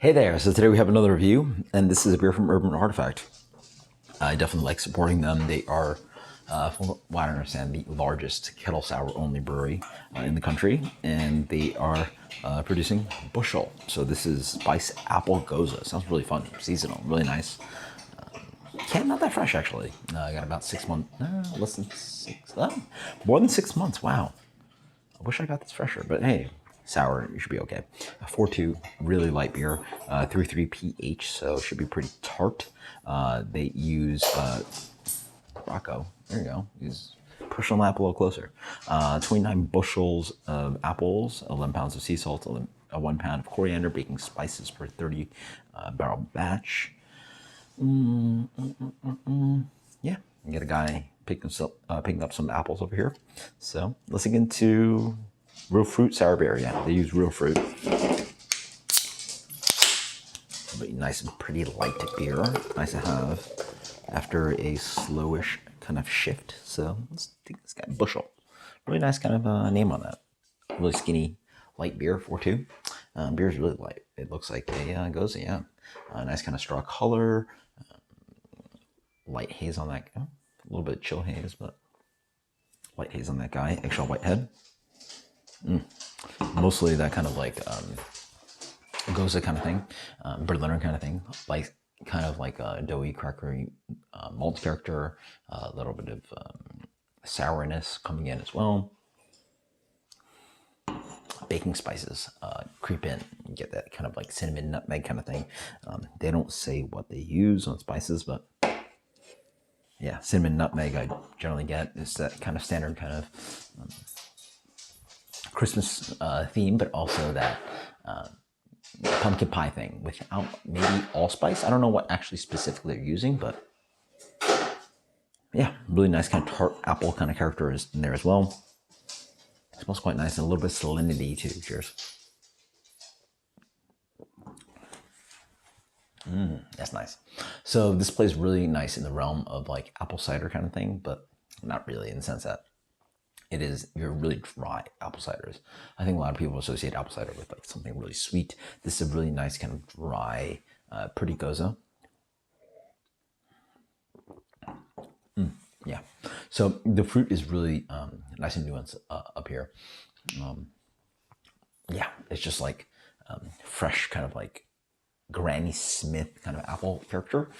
Hey there, so today we have another review, and this is a beer from Urban Artifact. I definitely like supporting them. They are, from what I understand, the largest kettle sour only brewery in the country, and they are producing Bushel. So this is Spice Apple Gose. Sounds really fun, seasonal, really nice. Not that fresh actually. I got about 6 months, less than more than 6 months. Wow. I wish I got this fresher, but hey, sour, you should be okay. 4.2, really light beer, 3.3 pH, so it should be pretty tart. They use Rocco. There you go. Use push on that a little closer. 29 bushels of apples, 11 pounds of sea salt, 1 pound of coriander, baking spices per 30 barrel batch. Yeah, you get a guy picking up some apples over here. So let's get into real fruit sour beer. Yeah, they use real fruit. But nice and pretty light beer. Nice to have after a slowish kind of shift. So let's take this guy, Bushel. Really nice kind of name on that. Really skinny, light beer, 4.2. Beer is really light. It looks like a Gose, yeah. Nice kind of straw color. Light haze on that guy. A little bit of chill haze, but light haze on that guy. Eggshell white head. Mostly that kind of like Gose kind of thing, Berliner kind of thing, like kind of like a doughy, crackery malt character, a little bit of sourness coming in as well. Baking spices creep in. You get that kind of like cinnamon, nutmeg kind of thing. They don't say what they use on spices, but yeah, cinnamon, nutmeg I generally get. It's that kind of standard kind of Christmas theme, but also that pumpkin pie thing without maybe allspice. I don't know what actually specifically they're using, but yeah, really nice kind of tart apple kind of character is in there as well. It smells quite nice and a little bit of salinity too. Cheers. That's nice. So this plays really nice in the realm of like apple cider kind of thing, but not really in the sense that it is your really dry apple ciders. I think a lot of people associate apple cider with like something really sweet. This is a really nice kind of dry, pretty Gose. Yeah. So the fruit is really nice and nuanced up here. Yeah, it's just like fresh kind of like Granny Smith kind of apple character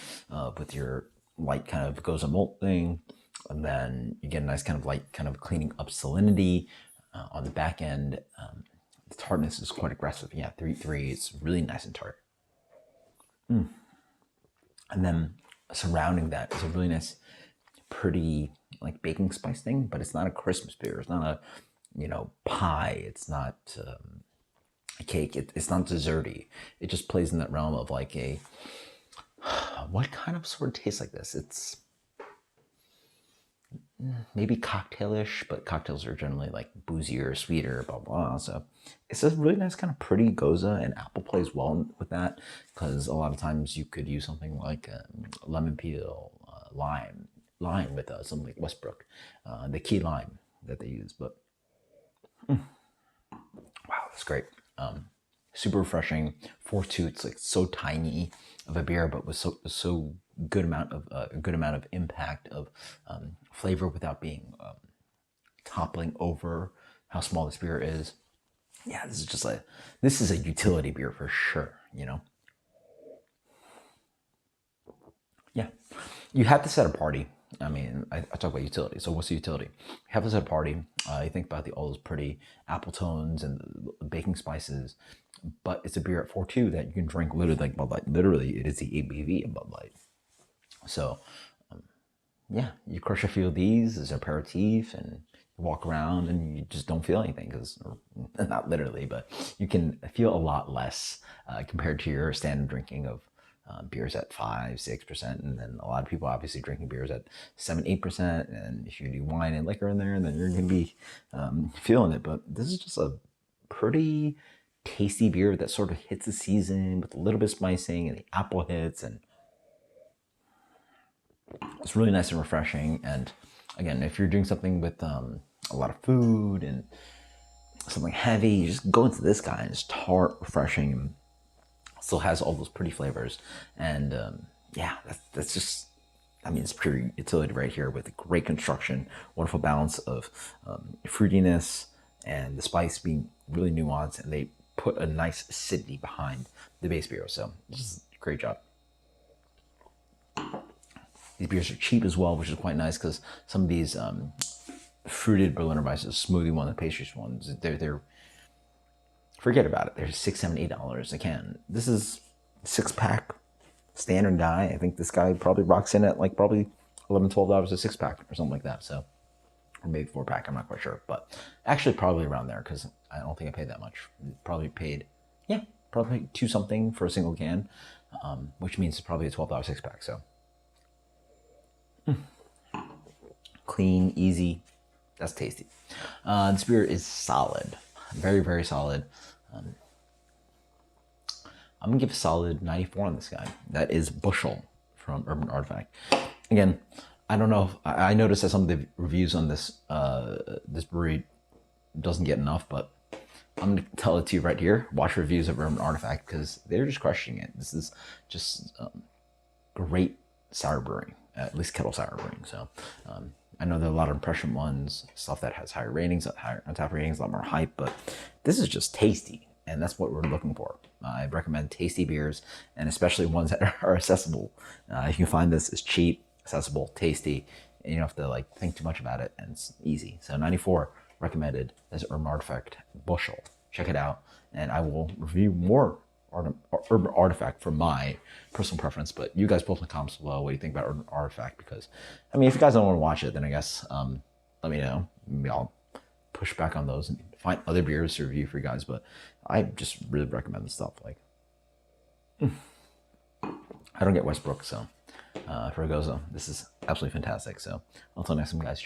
with your light kind of Gose malt thing. And then you get a nice kind of light kind of cleaning up salinity on the back end. The tartness is quite aggressive. Yeah, 3.3, it's really nice and tart. And then surrounding that is a really nice, pretty like baking spice thing, but it's not a Christmas beer. It's not a, pie. It's not a cake. It's not desserty. It just plays in that realm of like a, what kind of sort of tastes like this? It's maybe cocktailish, but cocktails are generally like boozier, sweeter, blah, blah. So it's a really nice kind of pretty Gose, and apple plays well with that because a lot of times you could use something like lemon peel, lime with something like Westbrook, the key lime that they use. But wow, that's great. Super refreshing. 4.2, it's like so tiny of a beer, but with so good amount of a good amount of impact of flavor without being toppling over how small this beer is. Yeah, this is a utility beer for sure. Yeah, you have this at a party. I mean, I talk about utility. So what's the utility? You have this at a party. You think about all those pretty apple tones and the baking spices, but it's a beer at 4.2 that you can drink literally like Bud Light. Literally, it is the ABV of Bud Light. So, yeah, you crush a few of these as an aperitif and you walk around and you just don't feel anything because, not literally, but you can feel a lot less compared to your standard drinking of beers at 5-6%, and then a lot of people obviously drinking beers at 7-8%, and if you do wine and liquor in there, then you're going to be feeling it. But this is just a pretty tasty beer that sort of hits the season with a little bit of spicing, and the apple hits, and it's really nice and refreshing. And again, if you're doing something with a lot of food and something heavy, you just go into this guy and it's tart, refreshing, and Still has all those pretty flavors, and yeah, that's just, I mean, it's pure utility right here with great construction, wonderful balance of fruitiness and the spice being really nuanced, and they put a nice acidity behind the base beer. So this is a great job. These beers are cheap as well, which is quite nice because some of these fruited Berliner Weisses, smoothie one, the pastries ones, they're forget about it. They're $6, $7, $8 a can. This is 6-pack standard guy. I think this guy probably rocks in at like probably $11, $12 a 6-pack or something like that. So, or maybe 4-pack. I'm not quite sure, but actually probably around there because I don't think I paid that much. Probably paid, yeah, probably 2 something for a single can, which means it's probably a $12 6-pack. So, clean, easy. That's tasty. This beer is solid, very, very solid. I'm gonna give a solid 94 on this guy. That is Bushel from Urban Artifact. Again, I don't know if I noticed that some of the reviews on this this brewery doesn't get enough, but I'm gonna tell it to you right here. Watch reviews of Urban Artifact because they're just crushing it. This is just great sour brewing, at least kettle sour brewing. So I know there are a lot of impression ones, stuff that has higher ratings, higher on top ratings, a lot more hype, but this is just tasty, and that's what we're looking for. I recommend tasty beers, and especially ones that are accessible. You can find this is cheap, accessible, tasty, and you don't have to like think too much about it, and it's easy. So 94 recommended as Urban Artifact Bushel. Check it out, and I will review more Urban Artifact for my personal preference, but you guys post in the comments below what you think about Urban Artifact, because I mean, if you guys don't want to watch it, then I guess let me know. Maybe I'll push back on those and find other beers to review for you guys, but I just really recommend this stuff. Like, I don't get Westbrook, so for Gose, this is absolutely fantastic. So until next time, guys.